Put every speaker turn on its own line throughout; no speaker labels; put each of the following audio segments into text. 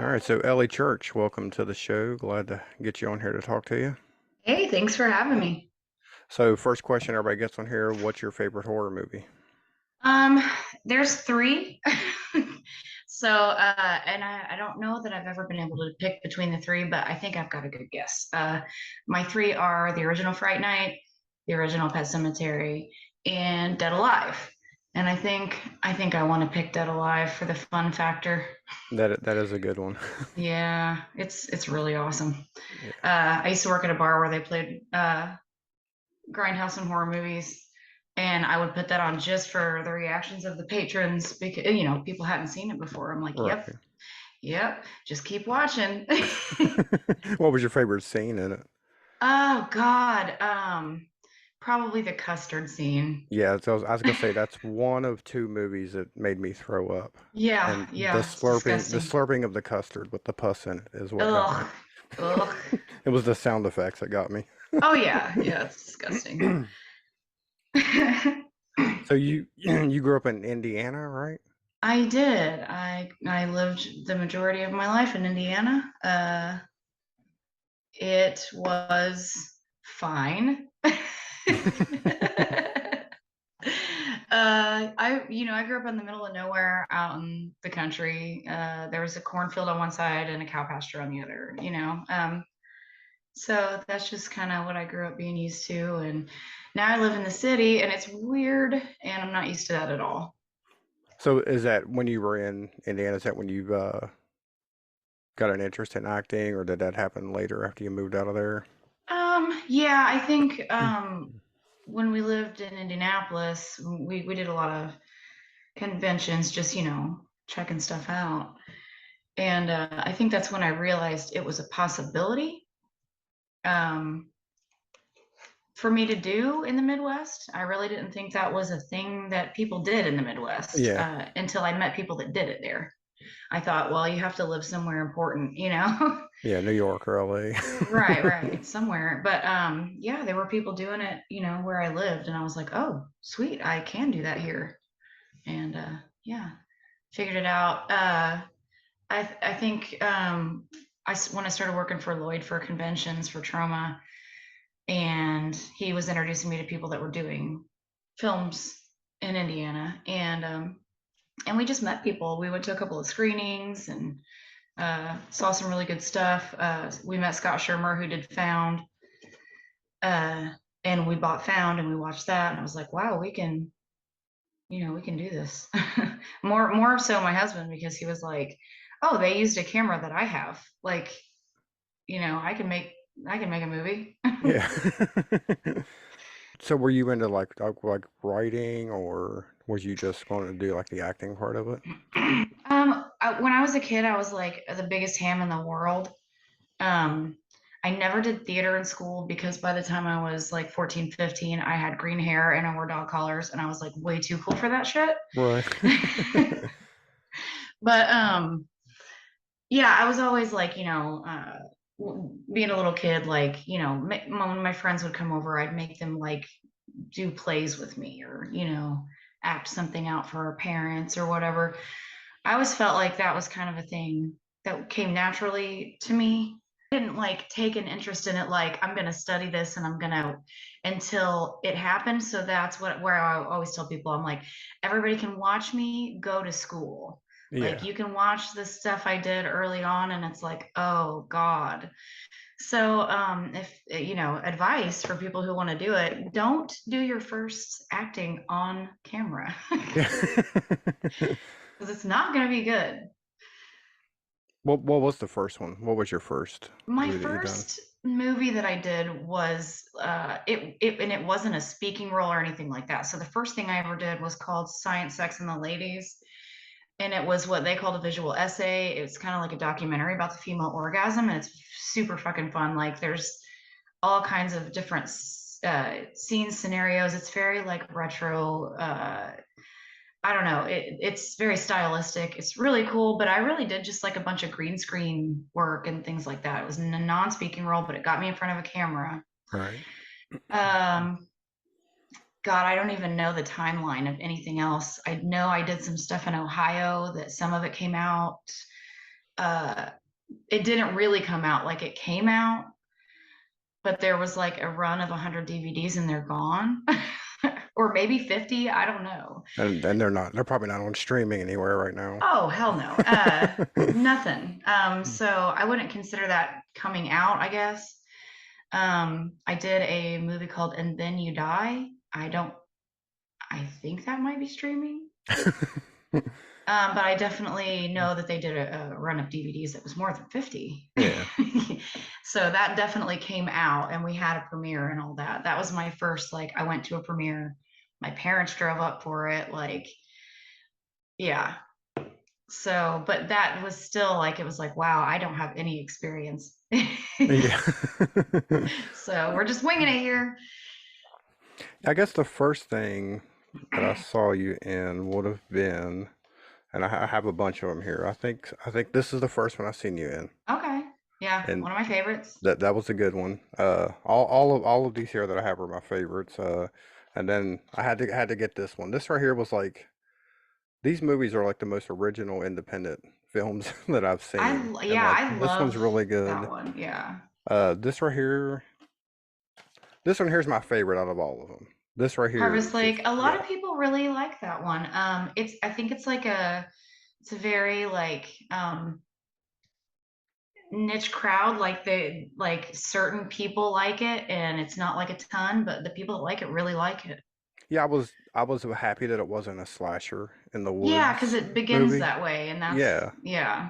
All right, so Ellie Church, welcome to the show. Glad to get you on here to talk to you.
Hey, thanks for having me.
So, first question everybody gets on here, what's your favorite horror movie?
Um, there's three. And I don't know that I've ever been able to pick between the three, but I think I've got a good guess. My three are the original Fright Night, the original Pet Cemetery, and Dead Alive. And I think I want to pick Dead Alive for the fun factor.
That is a good one.
Yeah, it's really awesome.
Yeah.
I used to work at a bar where they played grindhouse and horror movies, and I would put that on just for the reactions of the patrons because people hadn't seen it before. I'm like, yep,
Right.
yep, just keep watching.
What was your favorite scene in it?
Oh God, probably the custard scene.
Yeah, so I was gonna say that's one of two movies that made me throw up.
Yeah,
And
yeah, it's disgusting.
the slurping of the custard with the pus in it is what got me.
Ugh, ugh.
It was the sound effects that got me.
Oh yeah, yeah, it's disgusting.
So you grew up in Indiana, right?
I did. I lived the majority of my life in Indiana. It was fine. I grew up in the middle of nowhere out in the country. There was a cornfield on one side and a cow pasture on the other. So that's just kind of what I grew up being used to. And now I live in the city and it's weird and I'm not used to that at all.
So is that when you were in Indiana, is that when you got an interest in acting, or did that happen later after you moved out of there?
Yeah, I think when we lived in Indianapolis, we did a lot of conventions, just, checking stuff out. And I think that's when I realized it was a possibility um, for me to do in the Midwest. I really didn't think that was a thing that people did in the Midwest
Yeah,
until I met people that did it there. I thought, well, you have to live somewhere important.
yeah, New York or LA.
Right, right, somewhere. But yeah, there were people doing it, where I lived, and I was like, oh, sweet, I can do that here. And yeah, figured it out. I think when I started working for Lloyd for conventions for trauma, and he was introducing me to people that were doing films in Indiana, and we just met people. We went to a couple of screenings and saw some really good stuff. We met Scott Shermer, who did Found, uh, and we bought Found, and we watched that, and I was like, wow, we can do this. More so my husband, because he was like, oh, they used a camera that I have. Like, I can make a movie.
Yeah. So were you into like writing, or was you just going to do like the acting part of it?
When I was a kid, I was like the biggest ham in the world. Um, I never did theater in school because by the time I was like 14, 15, I had green hair and I wore dog collars and I was like way too cool for that shit.
Right.
But yeah, I was always like, being a little kid, like, when my friends would come over, I'd make them like do plays with me or, act something out for our parents or whatever. I always felt like that was kind of a thing that came naturally to me. I didn't like take an interest in it, like I'm going to study this and I'm going to until it happened. So that's where I always tell people, I'm like, everybody can watch me go to school. Like
Yeah.
you can watch the stuff I did early on and it's like, oh God. So if advice for people who want to do it, don't do your first acting on camera
Yeah.
because it's not going to be good.
What was the first one? What was your first
My
movie that you done?
first movie that I did was and it wasn't a speaking role or anything like that. So the first thing I ever did was called Science, Sex, and the Ladies, and it was what they called a visual essay. It's kind of like a documentary about the female orgasm, and it's super fucking fun. Like there's all kinds of different scenes, scenarios. It's very like retro. I don't know. It's very stylistic. It's really cool, but I really did just like a bunch of green screen work and things like that. It was a non-speaking role, but it got me in front of a camera.
Right.
Um, God, I don't even know the timeline of anything else. I know I did some stuff in Ohio that some of it came out. uh, it didn't really come out. Like it came out, but there was like a run of 100 DVDs and they're gone. Or maybe 50, I don't know.
And they're probably not on streaming anywhere right now.
Oh, hell no. Nothing. So I wouldn't consider that coming out, I guess. I did a movie called And Then You Die. I think that might be streaming. But I definitely know that they did a run of DVDs that was more than 50.
Yeah.
So that definitely came out and we had a premiere and all that. That was my first, like, I went to a premiere. My parents drove up for it. Like, yeah. So, but that was still like, it was like, wow, I don't have any experience.
Yeah.
So we're just winging it here.
I guess the first thing that I saw you in would have been, and I have a bunch of them here. I think this is the first one I've seen you in,
Okay. Yeah.
and
One of my favorites.
that was a good one. All of these here that I have are my favorites. And then I had to get this one. This right here was like these movies are like the most original independent films that I've seen, and
Yeah,
like
I
this one's
love
really
that
good.
one. Yeah.
This right here, this one here's my favorite out of all of them. This right here
Harvest
is just
Lake. A lot
yeah.
of people really like that one. I think it's like it's a very like niche crowd. Like like certain people like it, and it's not like a ton, but the people that like it really like it.
Yeah, I was happy that it wasn't a slasher in the
Yeah, because
woods
it begins
movie.
that way, and that's
Yeah.
yeah.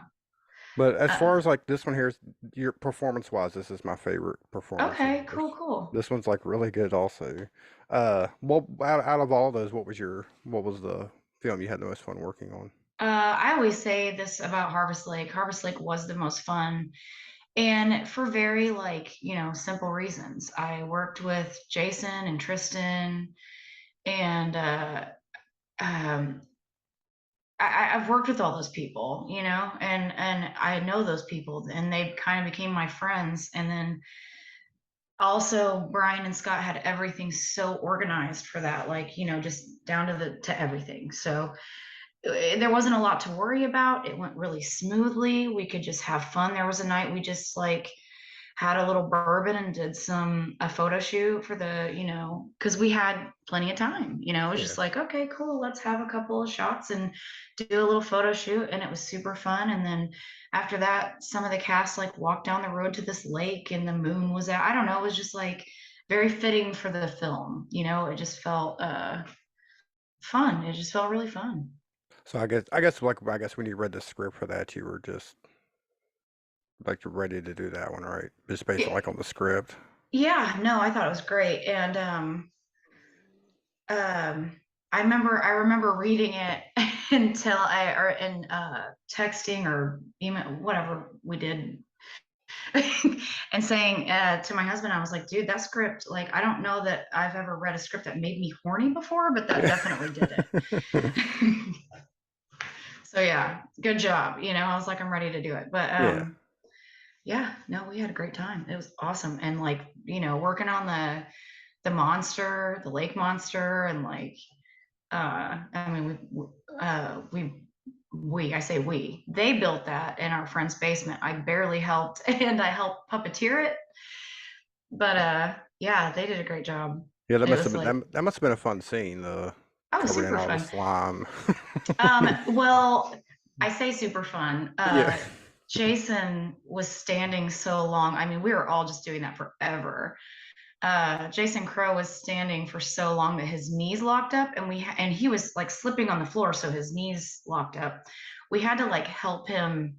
But as
Uh,
far as like this one here's your performance wise, this is my favorite performance of
okay, cool,
yours.
cool.
This one's like really good also. Well, out of all those, what was the film you had the most fun working on?
I always say this about Harvest Lake. Harvest Lake was the most fun, and for very like simple reasons. I worked with Jason and Tristan, and um, I've worked with all those people, and I know those people, and they kind of became my friends. And then also Brian and Scott had everything so organized for that, like just down to to everything. So there wasn't a lot to worry about. It went really smoothly. We could just have fun. There was a night we just like had a little bourbon and did a photo shoot for because we had plenty of time. It was
Yeah.
just like, okay, cool, let's have a couple of shots and do a little photo shoot. And it was super fun. And then after that, some of the cast like walked down the road to this lake and the moon was out. I don't know. It was just like very fitting for the film. It just felt fun. It just felt really fun.
So I guess when you read the script for that, you were just like you're ready to do that one, right? Just based
Yeah,
like on the script.
yeah, no, I thought it was great. And I remember reading it until I or in texting or email, whatever we did, and saying to my husband, I was like, dude, that script, like, I don't know that I've ever read a script that made me horny before, but that
Yeah.
definitely did it. So yeah, good job. I was like, I'm ready to do it. But
Yeah.
yeah, no, we had a great time. It was awesome. And like, working on the monster, the lake monster, and like I mean, I say they built that in our friend's basement. I barely helped, and I helped puppeteer it, but yeah, they did a great job.
Yeah,
It was like,
that must have been a fun scene,
oh,
covered in
super
all the
fun.
slime.
Well, I say super fun.
Yeah.
Jason was standing so long. I mean, we were all just doing that forever. Jason Crow was standing for so long that his knees locked up, and he was like slipping on the floor, so his knees locked up. We had to like help him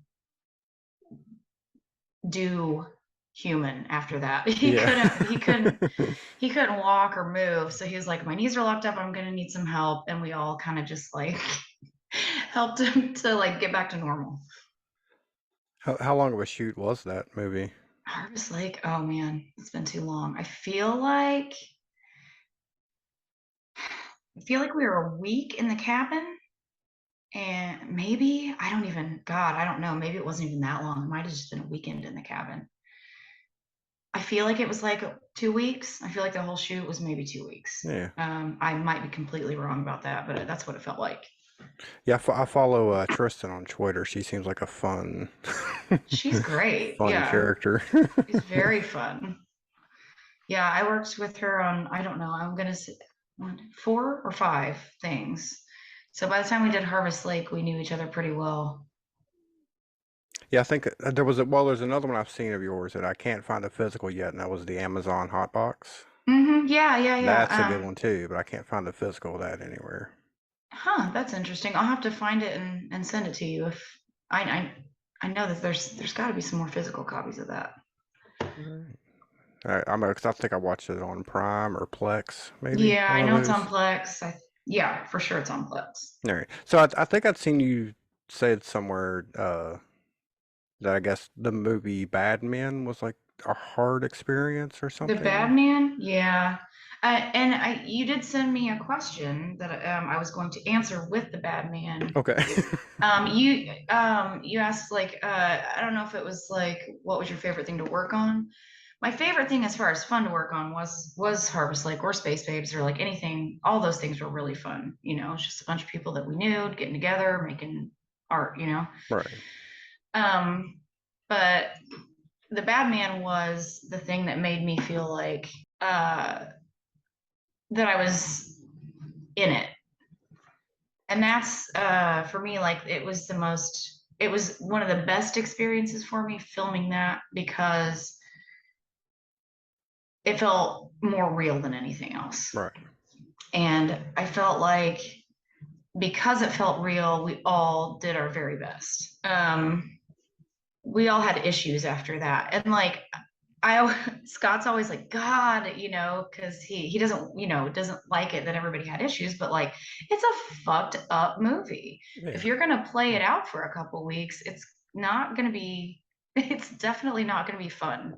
do human after that. He
Yeah.
couldn't he couldn't he couldn't walk or move, so he was like, my knees are locked up, I'm gonna need some help. And we all kind of just like helped him to like get back to normal.
How long of a shoot was that movie?
Harvest Lake, oh man, it's been too long. I feel like we were a week in the cabin, and maybe I don't know, maybe it wasn't even that long. It might have just been a weekend in the cabin. I feel like it was like 2 weeks. I feel like the whole shoot was maybe 2 weeks.
Yeah.
I might be completely wrong about that, but that's what it felt like.
Yeah, I follow Tristan on Twitter. She seems like a fun,
She's great.
fun
Yeah,
character.
she's very fun. Yeah, I worked with her on, I don't know, I'm gonna say four or five things. So by the time we did Harvest Lake, we knew each other pretty well.
Yeah, I think there was there's another one I've seen of yours that I can't find the physical yet, and that was the Amazon Hotbox.
Yeah, yeah,
That's a good
yeah.
one too, but I can't find the physical of that anywhere.
Huh, that's interesting. I'll have to find it and send it to you if I I know that there's got to be some more physical copies of that.
All right. I'm because I think I watched it on Prime or Plex, maybe
Yeah,
one
I
of
know it's
those.
on Plex. Yeah, for sure it's on Plex.
All right. So I think I'd seen you said somewhere that I guess the movie Bad Men was like a hard experience or
The Bad
something.
Man, yeah. And you did send me a question that I was going to answer with the Bad Man.
Okay.
You asked like I don't know if it was like what was your favorite thing to work on. My favorite thing as far as fun to work on was Harvest Lake or Space Babes or like anything. All those things were really fun. You know, it's just a bunch of people that we knew getting together, making art. You know,
Right.
um, but the Bad Man was the thing that made me feel like uh, that I was in it, and that's for me like it was one of the best experiences for me filming that because it felt more real than anything else.
Right.
And I felt like because it felt real, we all did our very best. We all had issues after that. And like Scott's always like God, you know, because he doesn't, you know, doesn't like it that everybody had issues, but like it's a fucked up movie. If
Yeah.
you're gonna play it out for a couple weeks, it's not gonna be it's definitely not gonna be fun.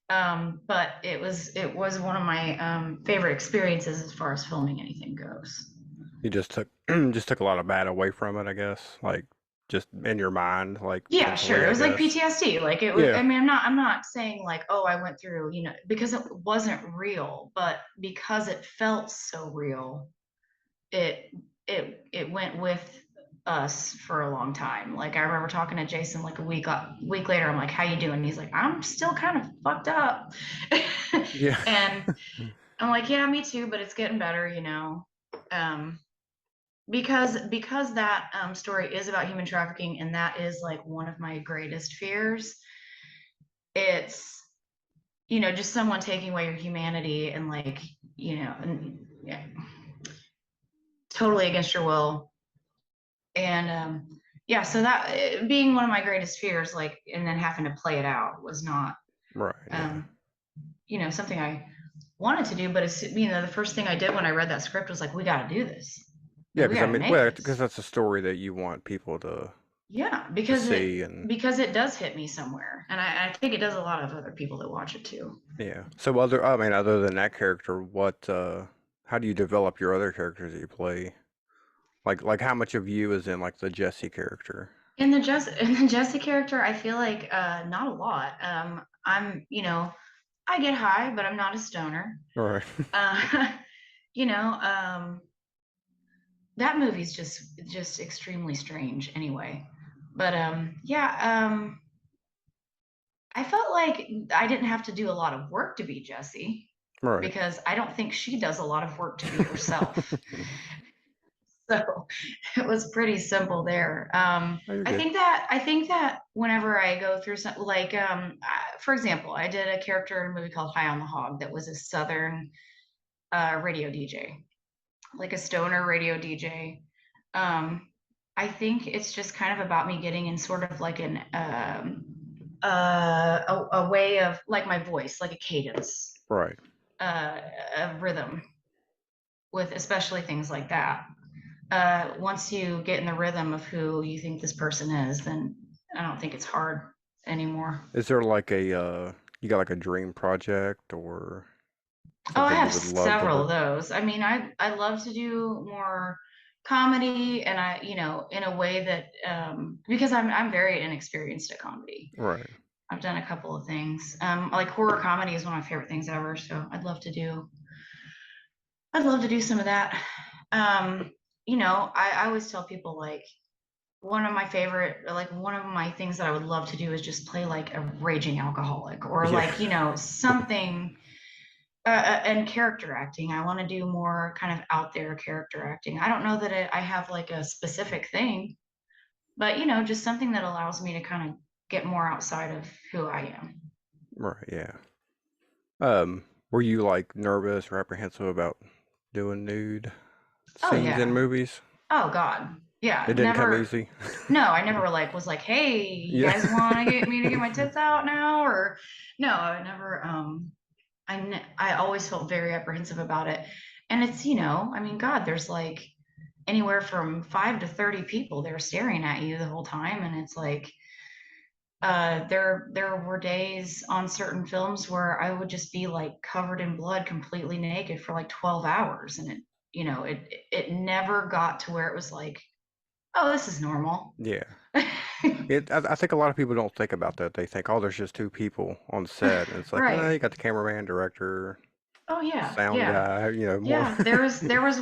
But it was one of my favorite experiences as far as filming anything goes.
You just took just took a lot of bad away from it, I guess. Like just in your mind, like
Yeah, sure.
mentally,
It
I
was like
guess.
PTSD. Like it was,
Yeah.
I mean, I'm not saying like, oh, I went through, you know, because it wasn't real, but because it felt so real, it it went with us for a long time. Like I remember talking to Jason like a week later. I'm like, "How you doing?" And he's like, "I'm still kind of fucked up,"
Yeah.
and I'm like, "Yeah, me too, but it's getting better, you know." Um, because that story is about human trafficking, and that is like one of my greatest fears. It's you know just someone taking away your humanity and like you know and, yeah, totally against your will and yeah so that being one of my greatest fears like and then having to play it out was not
Right, yeah.
um you know something I wanted to do but it's you know the first thing I did when I read that script was like we got to do this
Yeah,
like we
because I
got to
mean,
make
well, because
this
that's a story that you want people
yeah
to see and
because it does hit me somewhere and I think it does a lot of other people that watch it too.
yeah. So I mean, other than that character, how do you develop your other characters that you play? Like how much of you is in like the Jesse character?
In the Jesse character, I feel like not a lot. I'm, you know, I get high, but I'm not a stoner.
All right.
Uh, you know, that movie's just extremely strange anyway. But yeah, I felt like I didn't have to do a lot of work to be Jesse
Right.
because I don't think she does a lot of work to be herself. So it was pretty simple there.
Oh, you're good.
I think that whenever I go through some like for example, I did a character in a movie called High on the Hog that was a southern radio DJ, like a stoner radio DJ. Um, I think it's just kind of about me getting in sort of like a way of like my voice, like a cadence,
Right.
a rhythm with especially things like that. Once you get in the rhythm of who you think this person is, then I don't think it's hard anymore.
Is there like you got like a dream project or
Oh, I
something you
have
would love to
several of
work?
those. I mean, I love to do more comedy, and I you know in a way that because I'm very inexperienced at comedy.
Right.
I've done a couple of things. Like horror comedy is one of my favorite things ever, so I'd love to do some of that. Um, I always tell people like one of my things that I would love to do is just play like a raging alcoholic or
Yeah.
like, something and character acting. I want to do more kind of out there character acting. I don't know that I have like a specific thing, but just something that allows me to kind of get more outside of who I am.
Right, yeah. Were you like nervous or apprehensive about doing nude
Oh
scenes in
yeah.
movies?
Oh God.
It
Yeah.
didn't come
Never.
easy.
No, I never like was like, hey, you
Yeah.
guys want to get me to get my tits out now? Or no, I never. I always felt very apprehensive about it. And it's, I mean, God, there's like anywhere from 5 to 30 people there staring at you the whole time. And it's like, there were days on certain films where I would just be like covered in blood, completely naked for like 12 hours. And it never got to where it was like, oh, this is normal.
Yeah. I think a lot of people don't think about that. They think, oh, there's just two people on set, and it's like,
Right.
you got the cameraman, director,
Oh yeah,
sound
yeah.
guy, more.
Yeah, there was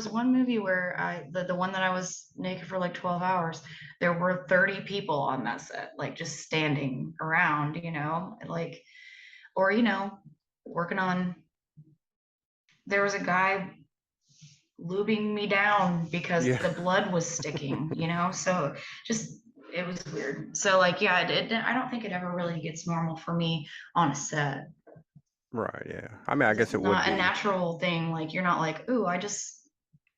one movie where the one that I was naked for like 12 hours, there were 30 people on that set, like just standing around, like or working on there was a guy lubing me down because
Yeah.
the blood was sticking, so just it was weird. So like yeah, I don't think it ever really gets normal for me on a set.
Right, yeah. I mean, I
It's
guess it would
not a
be.
natural thing. Like you're not like, ooh, I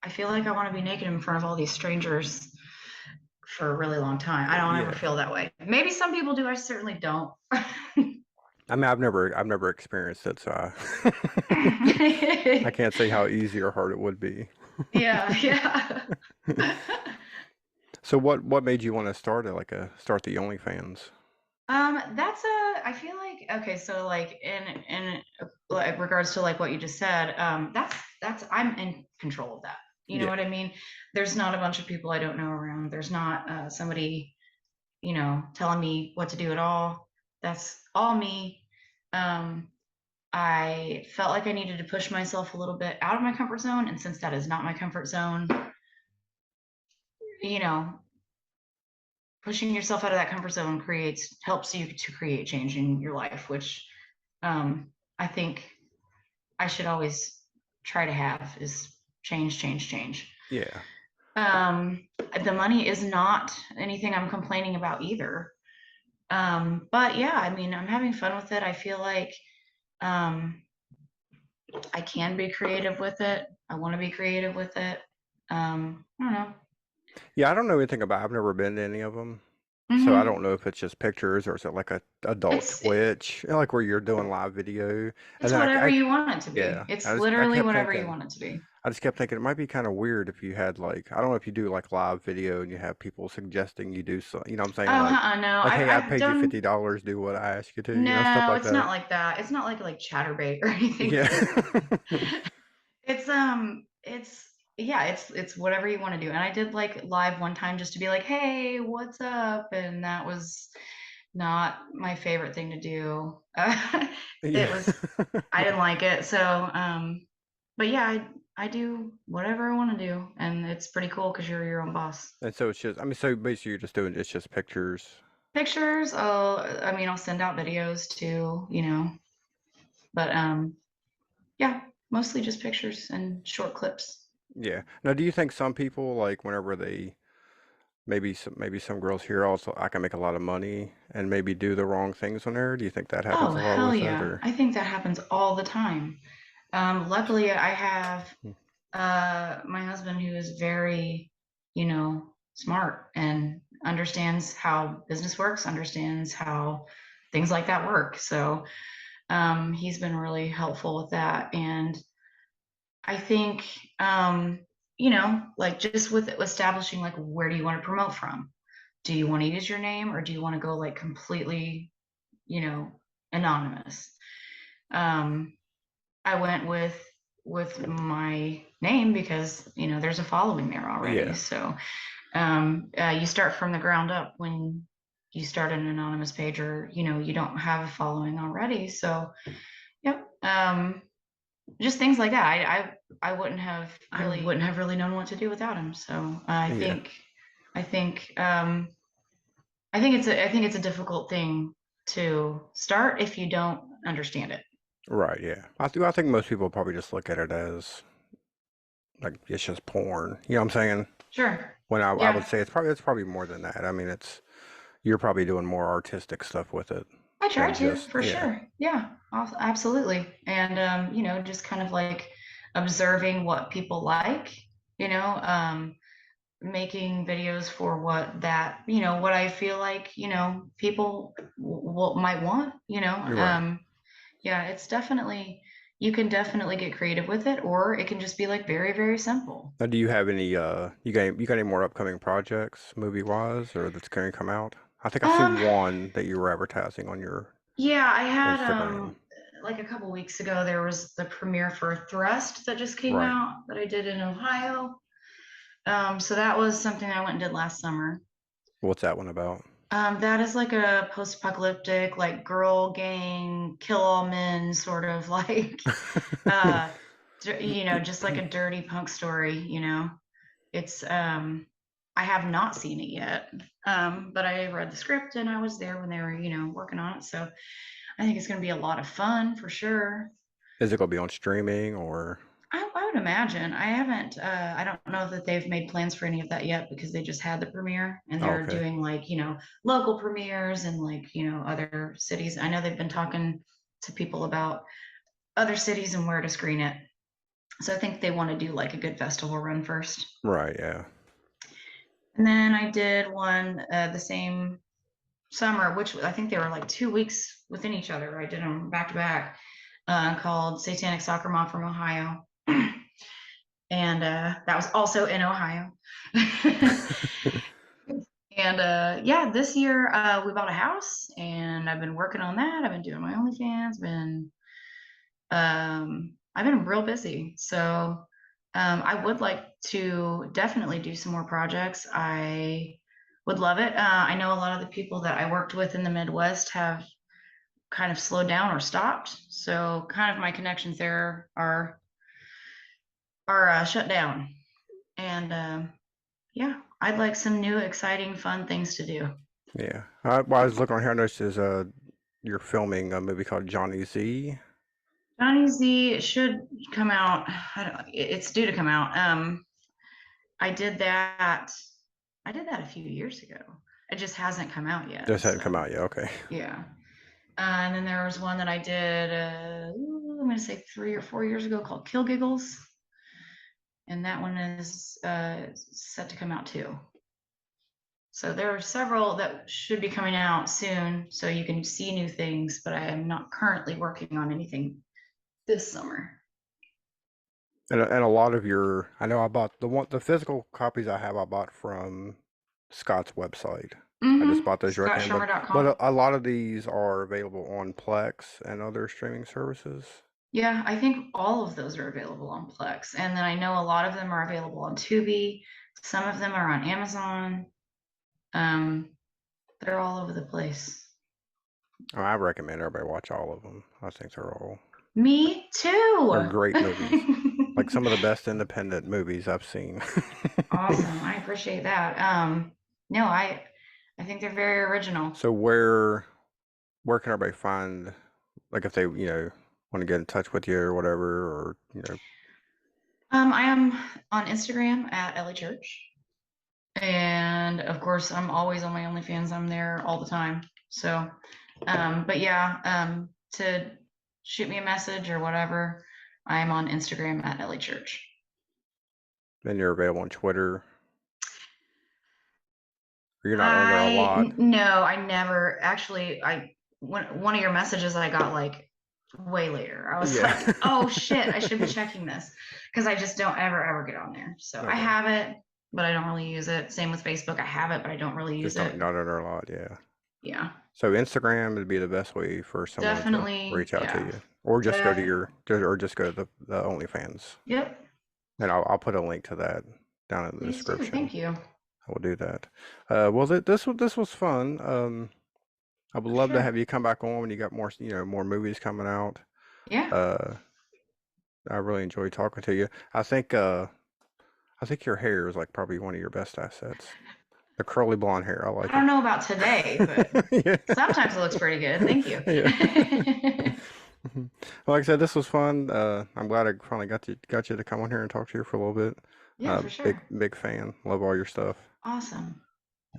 feel like I want to be naked in front of all these strangers for a really long time. I don't ever
Yeah.
feel that way. Maybe some people do. I certainly don't.
I mean, I've never experienced it, so I can't say how easy or hard it would be.
Yeah, yeah.
So what made you want to start the OnlyFans?
I feel like okay, so like in like regards to like what you just said, that's I'm in control of that. You know
Yeah.
what I mean? There's not a bunch of people I don't know around. There's not somebody, telling me what to do at all. That's all me. Um, I felt like I needed to push myself a little bit out of my comfort zone, and since that is not my comfort zone, you know, pushing yourself out of that comfort zone creates helps you to create change in your life, which I think I should always try to have is change, change, change.
Yeah.
The money is not anything I'm complaining about either. But yeah, I mean, I'm having fun with it. I feel like um, I can be creative with it. I want to be creative with it. I don't know.
Yeah, I don't know anything about. I've never been to any of them, so I don't
Hmm.
know if it's just pictures or is it like a adult
It's
Twitch, like where you're doing live video. And
it's
then
whatever you want it to
yeah,
be. It's literally whatever you want it to be.
I just kept thinking it might be kind of weird if you had like, I don't know if you do like live video and you have people suggesting you do so, you know what I'm
Oh,
saying?
no.
Hey, I
I've
paid you
done
$50, do what I ask you to, stuff
no.
like
It's
that.
not like that. It's not like chatterbait or anything.
Yeah.
It's yeah, it's whatever you want to do. And I did like live one time just to be like, hey, what's up? And that was not my favorite thing to do.
Yeah.
It was I didn't like it. So but yeah, I do whatever I want to do, and it's pretty cool because you're your own boss.
And so it's just, I mean, so basically you're just doing, it's just pictures.
Pictures, I'll send out videos too, but yeah, mostly just pictures and short clips.
Yeah. Now, do you think some people like whenever maybe some girls here also I can make a lot of money and maybe do the wrong things on there? Do you think that happens
Oh,
a lot
hell
with it
yeah.
or?
I think that happens all the time. Luckily, I have
Hmm.
my husband who is very, smart and understands how business works, understands how things like that work. So he's been really helpful with that. And I think, like just with establishing, like, where do you want to promote from? Do you want to use your name or do you want to go like completely, you know, anonymous? Um, I went with my name because there's a following there already.
Yeah.
So you start from the ground up when you start an anonymous page, or you don't have a following already. So yep. just things like that. I wouldn't have really known what to do without him. So
Yeah.
I think I think it's a difficult thing to start if you don't understand it.
Right, yeah. I think most people probably just look at it as like it's just porn. You know what I'm saying?
Sure.
When I would
Yeah.
say it's probably more than that. I mean, it's you're probably doing more artistic stuff with it
I try
than
to,
just
for
yeah.
sure. Yeah, absolutely. And you know, just kind of like observing what people like, you know, making videos for what that, you know, what I feel like, you know, people might want, you know.
You're right.
Yeah, it's definitely you can definitely get creative with it, or it can just be like very, very simple.
Now, do you have any you got any more upcoming projects movie wise or that's going to come out? I think I've seen
Um,
one that you were advertising on your
yeah, I had
Instagram.
like a couple weeks ago there was the premiere for Thrust that just came
Right.
out that I did in Ohio. So that was something I went and did last summer.
What's that one about?
That is like a post-apocalyptic, like girl gang, kill all men sort of like, uh, you know, just like a dirty punk story, you know. It's, I have not seen it yet, but I read the script and I was there when they were, you know, working on it. So I think it's going to be a lot of fun for sure.
Is it going to be on streaming or
I would imagine. I haven't, I don't know that they've made plans for any of that yet because they just had the premiere and
oh,
they're
okay.
doing like, you know, local premieres and like, you know, other cities. I know they've been talking to people about other cities and where to screen it. So I think they want to do like a good festival run first.
Right, yeah.
And then I did one the same summer, which I think they were like 2 weeks within each other. I did them back to back, called Satanic Soccer Mom from Ohio. And that was also in Ohio. And yeah, this year we bought a house, and I've been working on that. I've been doing my OnlyFans. I've been real busy, so I would like to definitely do some more projects. I would love it. I know a lot of the people that I worked with in the Midwest have kind of slowed down or stopped, so kind of my connections there are shut down. And yeah, I'd like some new, exciting, fun things to do.
Yeah. Well, I was looking on here. I noticed you're filming a movie called Johnny Z.
Johnny Z should come out. It's due to come out. I did that. I did that a few years ago. It just hasn't come out yet.
Just hadn't come
So
out yet. Okay.
yeah. And then there was one that I did. I'm going to say 3 or 4 years ago called Kill Giggles, and that one is set to come out too. So there are several that should be coming out soon, so you can see new things. But I am not currently working on anything this summer.
And a lot of your, I know I bought the physical copies I have I bought from Scott's website. I just
Mm-hmm.
bought those direct in, but
ScottShermer.com.
a lot of these are available on Plex and other streaming services.
Yeah, I think all of those are available on Plex. And then I know a lot of them are available on Tubi. Some of them are on Amazon. Um, they're all over the place.
I recommend everybody watch all of them. I think
Me
they're
too.
great movies. Like some of the best independent movies I've seen.
Awesome. I appreciate that. No, I think they're very original.
So where can everybody find like if they want to get in touch with you or whatever or
I am on Instagram at Ellie Church. And of course, I'm always on my OnlyFans. I'm there all the time. So, but yeah, to shoot me a message or whatever, I'm on Instagram at Ellie Church.
then you're available on Twitter or you're not on there a lot.
No, I never actually. One of your messages I got like way later. I was
Yeah.
like, oh shit, I should be checking this because I just don't ever get on there. So I
Okay.
have it, but I don't really use it. Same with Facebook. I have it, but I don't really use
Just
it.
not on there a lot, yeah.
Yeah,
So Instagram would be the best way for someone to
definitely.
reach out to
Yeah,
you. Or just go to
definitely.
the OnlyFans.
Yep,
And I'll put a link to that down in the
please do.
description.
Thank you.
I will do that. Well, this was fun. I would
For
love to
sure.
have you come back on when you got more, more movies coming out.
Yeah.
Uh, I really enjoyed talking to you. I think your hair is like probably one of your best assets. The curly blonde hair, I
I
like
don't know about today, but
it.
sometimes it looks pretty good. Thank you.
Yeah. Yeah. Mhm. Well, like I said, this was fun. I'm glad I finally got you to come on here and talk to you for a little bit.
Yeah, for sure.
Big fan. Love all your stuff.
Awesome.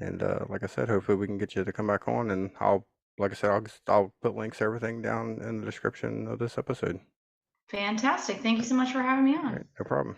And like I said, hopefully we can get you to come back on. And like I said, I'll put links to everything down in the description of this episode.
Fantastic. Thank you so much for having me
All right,
on.
no problem.